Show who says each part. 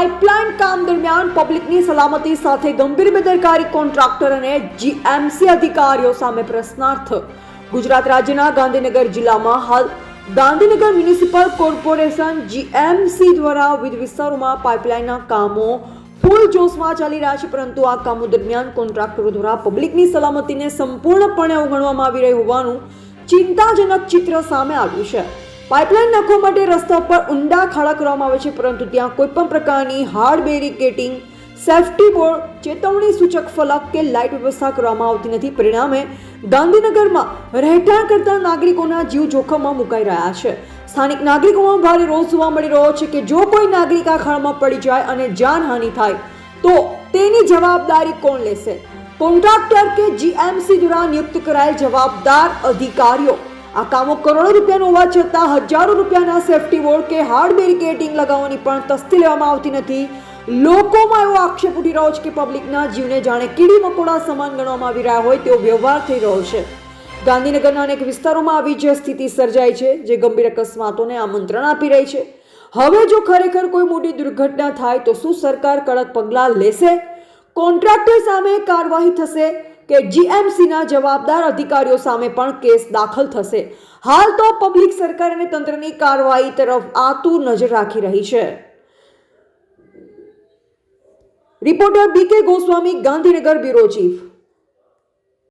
Speaker 1: Pipeline કામ દરમિયાન પબ્લિકની સલામતી સાથે ગંભીર બેદરકારી કોન્ટ્રાક્ટર અને જીએમસી અધિકારીઓ સામે પ્રશ્નાર્થ. ગુજરાત રાજ્યના ગાંધીનગર જિલ્લામાં હાલ ગાંધીનગર મ્યુનિસિપલ કોર્પોરેશન જીએમસી દ્વારા વિવિધ વિસ્તારોમાં પાઇપલાઇનના કામો ફૂલ જોશમાં ચાલી રહ્યા છે, પરંતુ આ કામો દરમિયાન કોન્ટ્રાક્ટરો દ્વારા પબ્લિકની સલામતીને સંપૂર્ણપણે અવગણવામાં આવી રહી હોવાનું ચિંતાજનક ચિત્ર સામે આવ્યું છે. પાઇપલાઇન નાખવા માટે રસ્તા પર ઊંડા ખાડા કરવામાં આવે છે, પરંતુ ત્યાં કોઈ પણ પ્રકારની હાર્ડ બેરિકેટિંગ, સેફટી બોર્ડ, ચેતવણી સૂચક ફલક કે લાઇટ વ્યવસ્થા કરવામાં આવતી નથી. પરિણામે ગાંધીનગરમાં રહેઠાણ કરતા નાગરિકોના જીવ જોખમમાં મુકાઈ રહ્યા છે. સ્થાનિક નાગરિકોમાં ભારે રોષ જોવા મળી રહ્યો છે કે જો કોઈ નાગરિક આ ખાડામાં પડી જાય અને જાનહાનિ થાય તો તેની જવાબદારી કોણ લેશે? કોન્ટ્રાક્ટર કે જીએમસી દ્વારા નિયુક્ત કરાયેલ જવાબદાર અધિકારીઓ. આ કામો કરોડો રૂપિયાનો હોવા છતાં હજારો રૂપિયાના સેફટી બોર્ડ કે હાર્ડ બેરિકેડિંગ લગાવવાની પણ તસ્દી લેવામાં આવતી નથી. લોકોમાં એવો આક્ષેપ ઉઠી રહ્યો છે કે પબ્લિકના જીવને જાણે કીડી મકોડા સમાન ગણવામાં આવી રહ્યા હોય તેવો વ્યવહાર થઈ રહ્યો છે. ગાંધીનગરના અનેક વિસ્તારોમાં આવી જ સ્થિતિ સર્જાઈ છે, જે ગંભીર અકસ્માતોને આમંત્રણ આપી રહી છે. હવે જો ખરેખર કોઈ મોટી દુર્ઘટના થાય તો શું સરકાર કડક પગલાં લેશે? કોન્ટ્રાક્ટર સામે કાર્યવાહી થશે કે જીએમસીના જવાબદાર અધિકારીઓ સામે પણ કેસ દાખલ થશે? હાલ તો પબ્લિક સરકાર અને તંત્રની કાર્યવાહી તરફ આતુર નજર રાખી રહી છે. રિપોર્ટર બીકે ગોસ્વામી, ગાંધીનગર બ્યુરો ચીફ.